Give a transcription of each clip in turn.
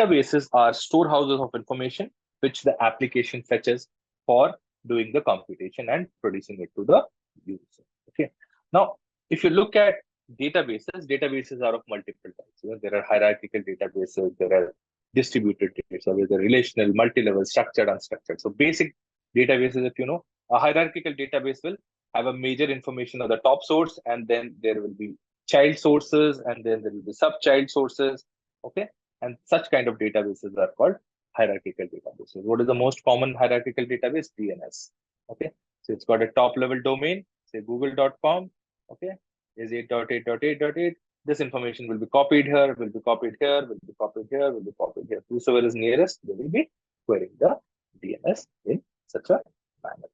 databases are storehouses of information which the application fetches for doing the computation and producing it to the user. Okay. Now, if you look at databases are of multiple types. There are hierarchical databases, there are distributed databases, there are relational, multi-level, structured, unstructured. So basic databases, if you know, a hierarchical database will have a major information of the top source, and then there will be child sources, and then there will be sub-child sources. Okay. And such kind of databases are called hierarchical databases. What is the most common hierarchical database? DNS. Okay. So it's got a top level domain, say google.com. Okay. Is 8.8.8.8. This information will be copied here, will be copied here, will be copied here, will be copied here. Whosoever is nearest, they will be querying the DNS in such a manner.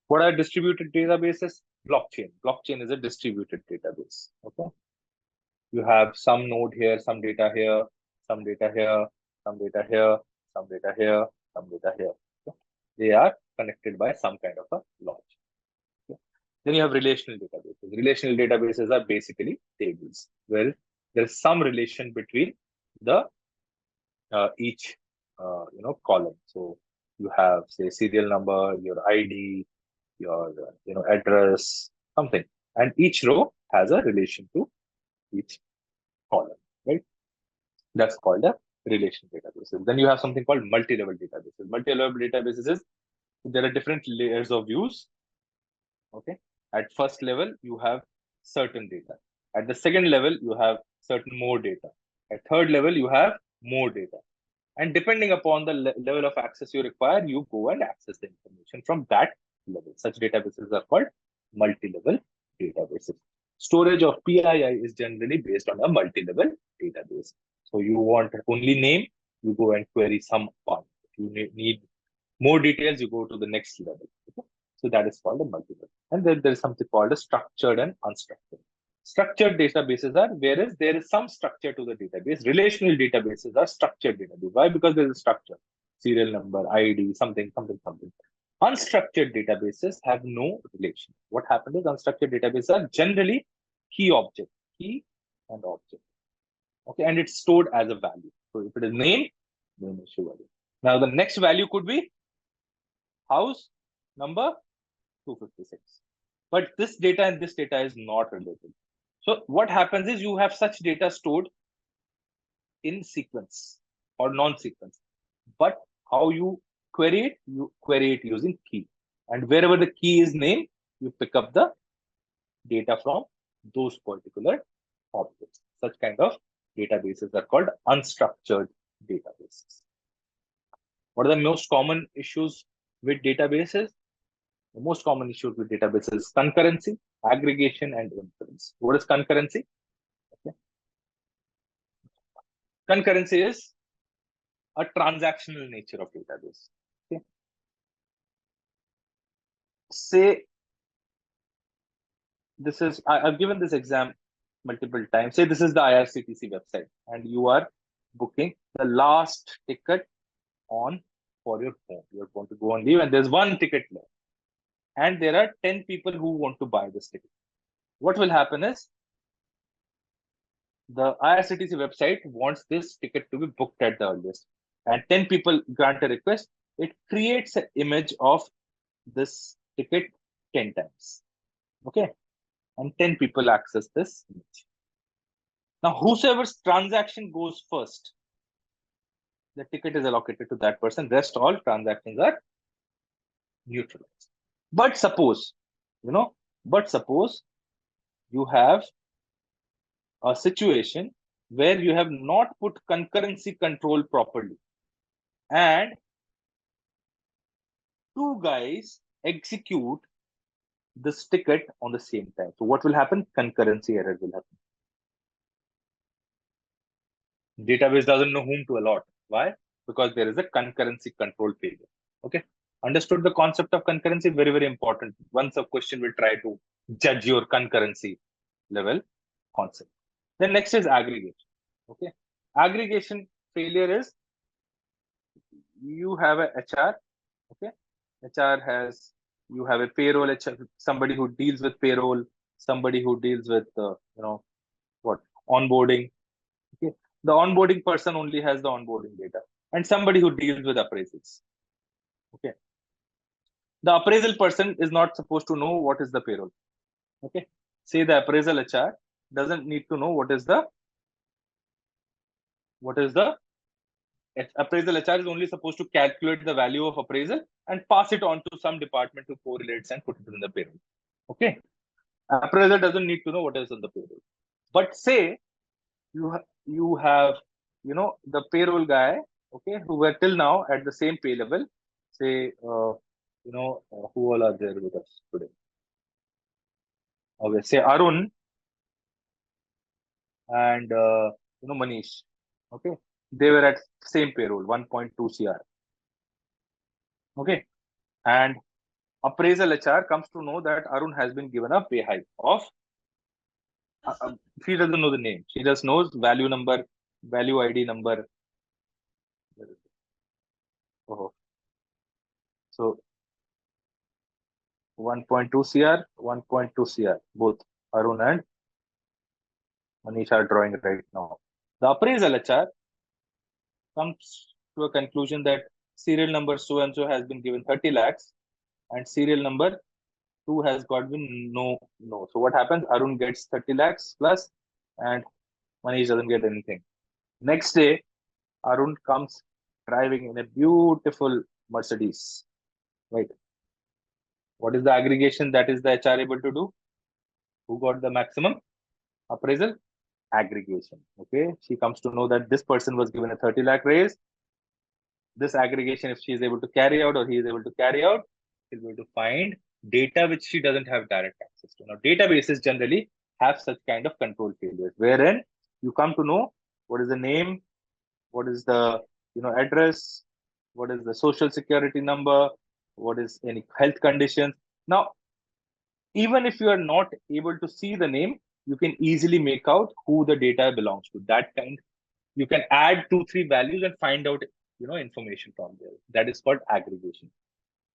What are distributed databases? Blockchain. Blockchain is a distributed database. Okay. You have some node here, some data here, some data here, some data here, some data here, some data here. Okay. They are connected by some kind of a logic. Okay. Then you have relational databases. Relational databases are basically tables where there is some relation between the each column. So you have, say, serial number, your ID, your address, something, and each row has a relation to each column, right? That's called a relational databases. Then you have something called multi-level databases. Multi-level databases is there are different layers of views. Okay. At first level, you have certain data. At the second level, you have certain more data. At third level, you have more data. And depending upon the level of access you require, you go and access the information from that level. Such databases are called multi-level databases. Storage of PII is generally based on a multi-level database. So you want only name, you go and query some part. If you need more details, you go to the next level. Okay? So that is called a multi-level. And then there is something called a structured and unstructured. Structured databases are whereas there is some structure to the database. Relational databases are structured database. Why? Because there is a structure, serial number, ID, something. Unstructured databases have no relation. What happens is unstructured databases are generally key and object. Okay, and it's stored as a value. So if it is name is show value. Now the next value could be house number 256. But this data and this data is not related. So what happens is you have such data stored in sequence or non-sequence. But how you query it using key. And wherever the key is name, you pick up the data from those particular objects. Such kind of databases are called unstructured databases. What are the most common issues with databases? The most common issues with databases is concurrency, aggregation, and inference. What is concurrency? Okay. Concurrency is a transactional nature of database. Okay. Say this is, I've given this exam multiple times. Say this is the IRCTC website and you are booking the last ticket on for your phone. You're going to go on leave and there's one ticket left. And there are 10 people who want to buy this ticket. What will happen is the IRCTC website wants this ticket to be booked at the earliest. And 10 people grant a request. It creates an image of this ticket 10 times. Okay. And 10 people access this image. Now, whosoever's transaction goes first, the ticket is allocated to that person. Rest all transactions are neutralized. But suppose you have a situation where you have not put concurrency control properly and two guys execute this ticket on the same time. So what will happen? Concurrency error will happen. Database doesn't know whom to allot. Why? Because there is a concurrency control failure. Okay. Understood the concept of concurrency? Very, very important. Once a question will try to judge your concurrency level concept. Then next is aggregation. Okay. Aggregation failure is you have a HR. Okay. HR has, you have a payroll HR, somebody who deals with payroll, somebody who deals with, onboarding. Okay. The onboarding person only has the onboarding data, and somebody who deals with appraisals. Okay. The appraisal person is not supposed to know what is the payroll. Okay. Say the appraisal HR doesn't need to know what is the appraisal HR is only supposed to calculate the value of appraisal and pass it on to some department who correlates and put it in the payroll. Okay. Appraiser doesn't need to know what is on the payroll. But say you have the payroll guy, okay, who were till now at the same pay level. Say who all are there with us today? Okay, say Arun and Manish. Okay, they were at same payroll, 1.2 CR. Okay, and appraisal HR comes to know that Arun has been given a pay hike of. She doesn't know the name. She just knows value number, value ID number. Oh, so 1.2 CR, 1.2 CR, both Arun and Manish are drawing right now. The appraisal HR comes to a conclusion that serial number so and so has been given 30 lakhs and serial number 2 has got been no. So what happens? Arun gets 30 lakhs plus and Manish doesn't get anything. Next day, Arun comes driving in a beautiful Mercedes, right? What is the aggregation that is the HR able to do? Who got the maximum appraisal? Aggregation. Okay, she comes to know that this person was given a 30 lakh raise. This aggregation, if she is able to carry out or he is able to carry out, she'll be able to find data which she doesn't have direct access to. Now, databases generally have such kind of control failures, wherein you come to know what is the name, what is the address, what is the social security number, what is any health conditions. Now, even if you are not able to see the name, you can easily make out who the data belongs to. That kind, you can add 2-3 values and find out information from there. That is called aggregation.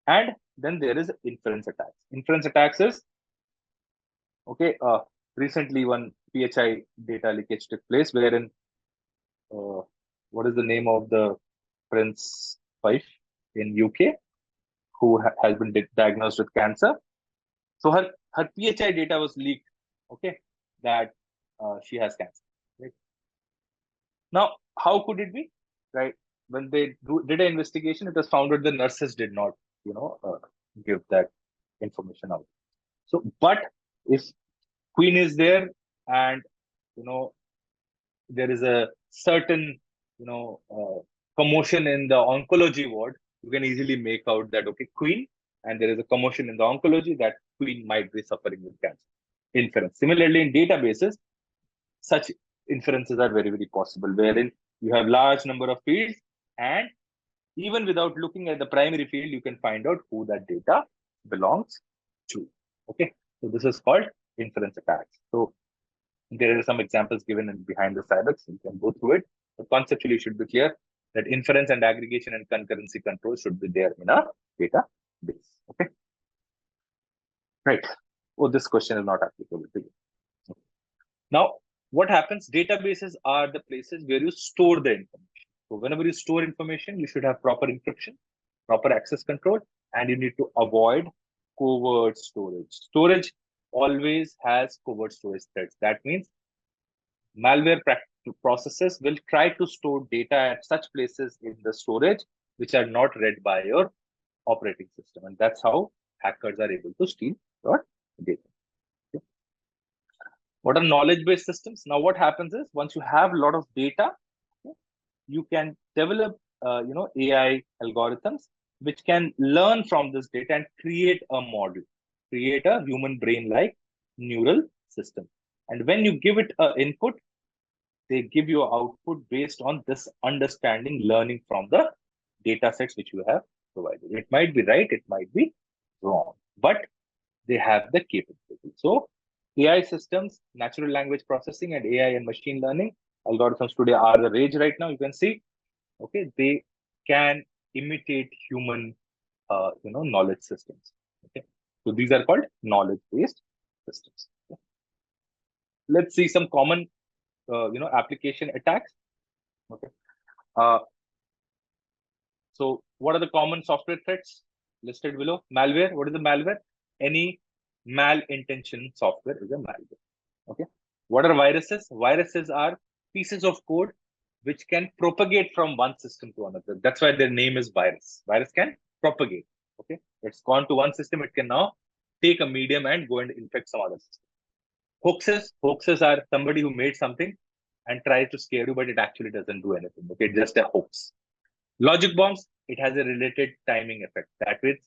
And then there is inference attacks. Inference attacks is recently one PHI data leakage took place, wherein what is the name of the Prince wife in UK who has been diagnosed with cancer. So her PHI data was leaked. Okay, that she has cancer. Right? Now, how could it be? Right, when they did an investigation, it was found that the nurses did not, give that information out. So, but if Queen is there and there is a certain commotion in the oncology ward, you can easily make out that Queen, and there is a commotion in the oncology, that Queen might be suffering with cancer. Inference. Similarly, in databases, such inferences are very, very possible, wherein you have large number of fields, and even without looking at the primary field, you can find out who that data belongs to. Okay, so this is called inference attacks. So there are some examples given in behind the cybex. You can go through it. But conceptually, you should be clear that inference and aggregation and concurrency control should be there in a database. Okay, right. Oh, this question is not applicable to you. Okay. Now, what happens? Databases are the places where you store the information. So whenever you store information, you should have proper encryption, proper access control, and you need to avoid covert storage. Storage always has covert storage threats. That means malware processes will try to store data at such places in the storage which are not read by your operating system. And that's how hackers are able to steal your data. Okay. What are knowledge-based systems? Now, what happens is once you have a lot of data, you can develop AI algorithms which can learn from this data and create a model, create a human brain-like neural system. And when you give it an input, they give you output based on this understanding, learning from the data sets which you have provided. It might be right, it might be wrong, but they have the capability. So AI systems, natural language processing, and AI and machine learning algorithms today are the rage right now. You can see, okay, they can imitate human, knowledge systems. Okay, so these are called knowledge-based systems. Okay. Let's see some common, application attacks. Okay. Uh, so what are the common software threats listed below? Malware. What is the malware? Any malintention software is a malware. Okay. What are viruses? Viruses are pieces of code which can propagate from one system to another. That's why their name is virus. Virus can propagate. Okay. It's gone to one system. It can now take a medium and go and infect some other system. Hoaxes are somebody who made something and tries to scare you, but it actually doesn't do anything. Okay. It's just a hoax. Logic bombs, it has a related timing effect. That means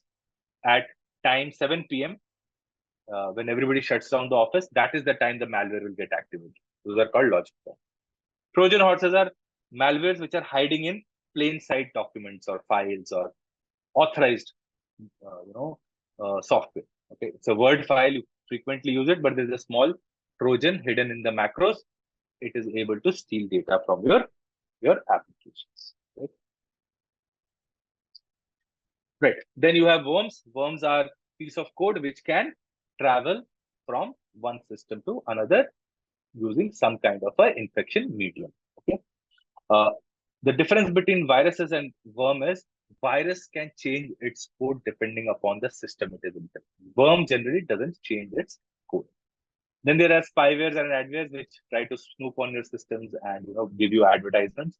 at time 7 p.m., when everybody shuts down the office, that is the time the malware will get activated. Those are called logic bombs. Trojan horses are malwares which are hiding in plain sight documents or files or authorized, software. Okay, it's a Word file. You frequently use it, but there's a small Trojan hidden in the macros. It is able to steal data from your applications. Right. Then you have worms. Worms are piece of code which can travel from one system to another using some kind of a infection medium. Okay. Uh, the difference between viruses and worm is virus can change its code depending upon the system it is infected. Worm generally doesn't change its code. Then there are spywares and adwares which try to snoop on your systems and give you advertisements.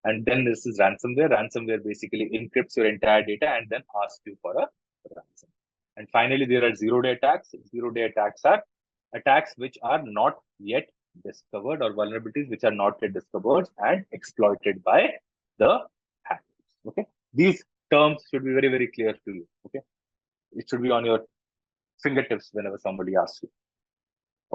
And then this is ransomware. Ransomware basically encrypts your entire data and then asks you for a ransom. And finally, there are zero-day attacks. Zero-day attacks are attacks which are not yet discovered or vulnerabilities which are not yet discovered and exploited by the hackers. Okay, these terms should be very, very clear to you. Okay, it should be on your fingertips whenever somebody asks you.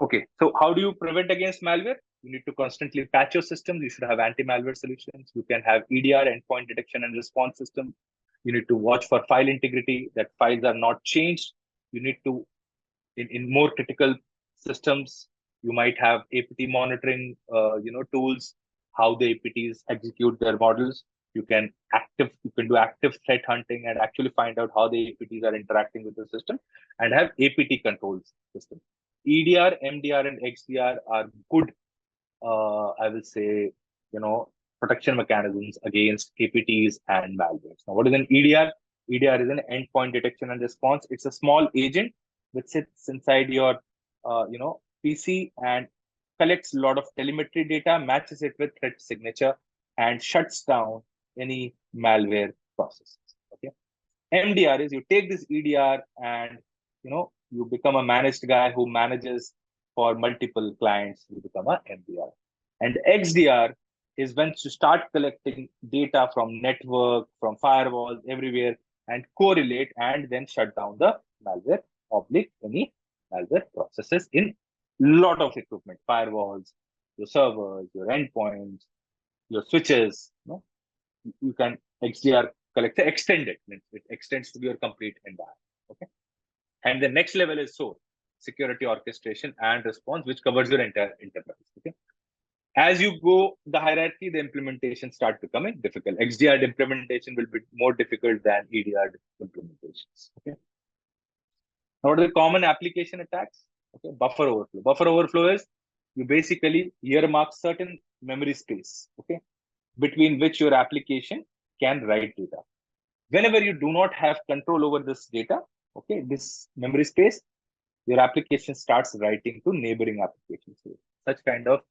Okay, so how do you prevent against malware? You need to constantly patch your systems. You should have anti-malware solutions. You can have EDR, endpoint detection and response system. You need to watch for file integrity, that files are not changed. You need to, in more critical systems, you might have APT monitoring, tools, how the APTs execute their models. You can do active threat hunting and actually find out how the APTs are interacting with the system and have APT controls system. EDR, MDR, and XDR are good, I will say, protection mechanisms against APTs and malwares. Now, what is an EDR? EDR is an endpoint detection and response. It's a small agent which sits inside your, PC and collects a lot of telemetry data, matches it with threat signature, and shuts down any malware processes. Okay. MDR is you take this EDR and you become a managed guy who manages for multiple clients. You become a MDR. And XDR is when you start collecting data from network, from firewalls, everywhere, and correlate and then shut down the malware any malware processes in lot of equipment, firewalls, your servers, your endpoints, your switches. You can XDR collect extended, it extends to your complete environment. Okay. And the next level is SOAR, security orchestration and response, which covers your entire enterprise. Okay. As you go the hierarchy, the implementation start becoming difficult. XDR implementation will be more difficult than EDR implementations. Okay. Now, what are the common application attacks? Okay, buffer overflow. Buffer overflow is you basically earmark certain memory space, okay, between which your application can write data. Whenever you do not have control over this data, okay, this memory space, your application starts writing to neighboring applications. Such kind of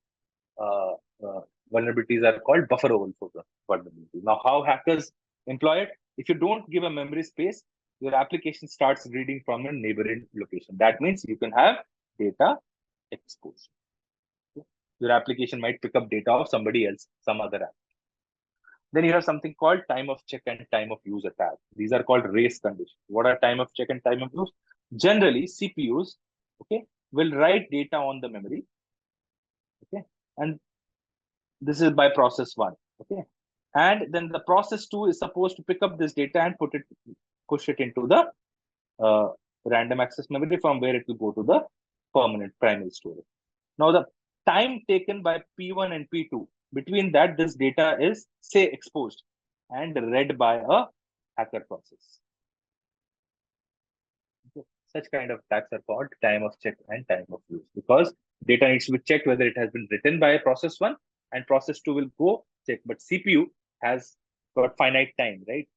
vulnerabilities are called buffer overflow vulnerabilities. Now, how hackers employ it? If you don't give a memory space, your application starts reading from a neighboring location. That means you can have data exposure. Your application might pick up data of somebody else, some other app. Then you have something called time of check and time of use attack. These are called race conditions. What are time of check and time of use? Generally, CPUs, okay, will write data on the memory, okay, and this is by process 1, okay, and then the process 2 is supposed to pick up this data and push it into the random access memory, from where it will go to the permanent primary storage. Now, the time taken by P1 and P2, between that, this data is, say, exposed and read by a hacker process. Okay. Such kind of attacks are called time of check and time of use, because data needs to be checked whether it has been written by process 1 and process 2 will go check. But CPU has got finite time, right?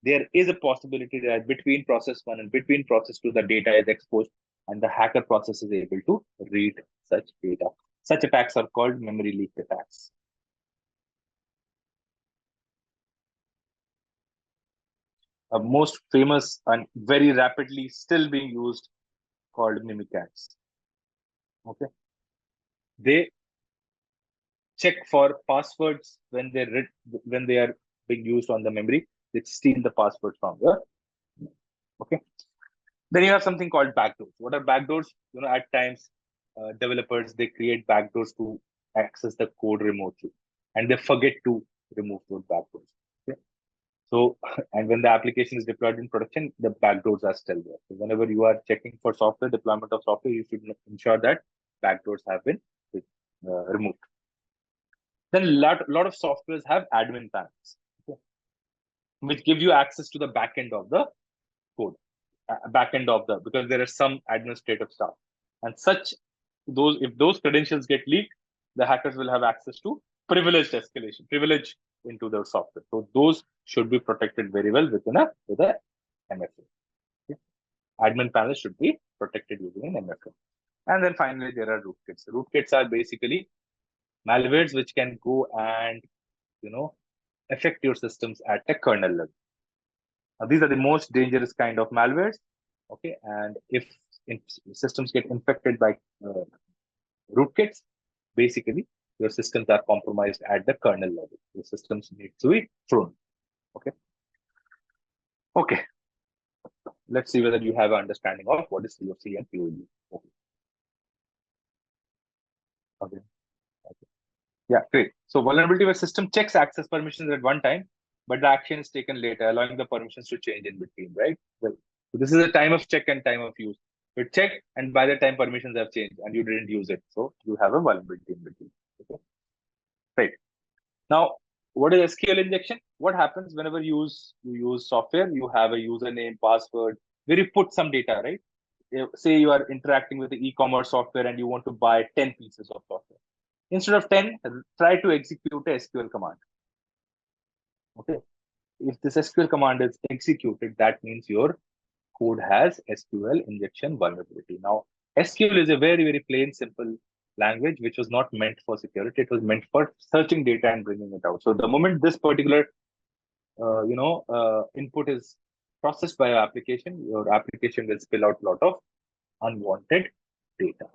There is a possibility that between process 1 and between process 2, the data is exposed and the hacker process is able to read such data. Such attacks are called memory leak attacks. A most famous and very rapidly still being used called mimikatz. Okay, they check for passwords when they are being used on the memory. They steal the password from the. Okay, then you have something called backdoors. What are backdoors? At times developers, they create backdoors to access the code remotely, and they forget to remove those backdoors. Okay? So, and when the application is deployed in production, the backdoors are still there. So whenever you are checking for software, deployment of software, you should ensure that backdoors have been removed. Then a lot of softwares have admin panels, okay, which give you access to the backend of the code, because there is some administrative stuff, and if those credentials get leaked, the hackers will have access to privilege into their software. So those should be protected very well with a MFA. Okay? Admin panels should be protected using an MFA. And then finally, there are rootkits. Rootkits are basically malwares which can go and affect your systems at a kernel level. Now, these are the most dangerous kind of malwares. Okay, and if systems get infected by rootkits, basically your systems are compromised at the kernel level. Your systems need to be thrown. Okay. Okay. Let's see whether you have an understanding of what is POC and POE. Okay. Okay. Yeah, great. So vulnerability where system checks access permissions at one time, but the action is taken later, allowing the permissions to change in between, right? Well, so this is a time of check and time of use. You check, and by the time permissions have changed and you didn't use it, so you have a vulnerability in between. Okay. Right. Now, what is SQL injection? What happens whenever you use software? You have a username, password, where you put some data, right? Say you are interacting with the e-commerce software and you want to buy 10 pieces of software. Instead of 10, try to execute a SQL command. Okay. If this SQL command is executed, that means your code has SQL injection vulnerability. Now, SQL is a very, very plain, simple language, which was not meant for security. It was meant for searching data and bringing it out. So the moment this particular, input is processed by your application will spill out a lot of unwanted data.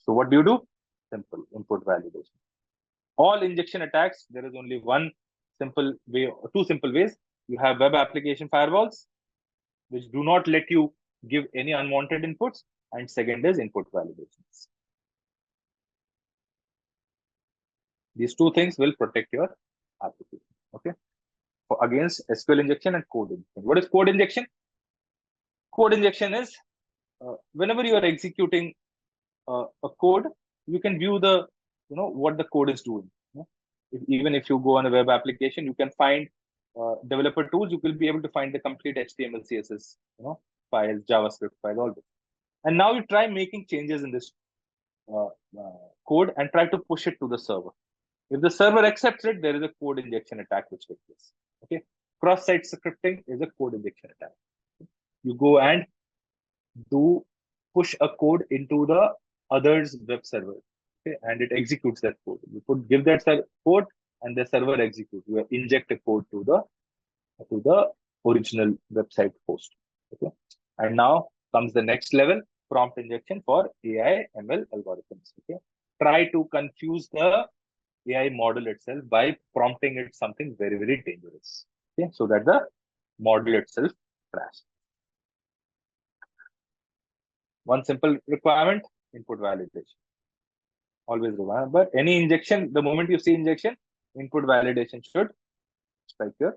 So what do? Simple input validation. All injection attacks, there is only one simple way, or two simple ways. You have web application firewalls, which do not let you give any unwanted inputs, and second is input validations. These two things will protect your application, okay, against SQL injection and code injection. What is code injection? Code injection is whenever you are executing a code, you can view what the code is doing. Even if you go on a web application, you can find developer tools. You will be able to find the complete HTML, CSS, files, JavaScript files, all this. And now you try making changes in this code and try to push it to the server. If the server accepts it, there is a code injection attack which takes place. Okay, cross-site scripting is a code injection attack. You go and push a code into the other's web server, okay, and it executes that code. You give that code, and the server executes. You inject a code to the original website host. Okay, and now comes the next level, prompt injection for AI ML algorithms. Okay, try to confuse the AI model itself by prompting it something very, very dangerous. Okay, so that the model itself crashes. One simple requirement, input validation. Always remember, any injection, the moment you see injection, input validation should strike your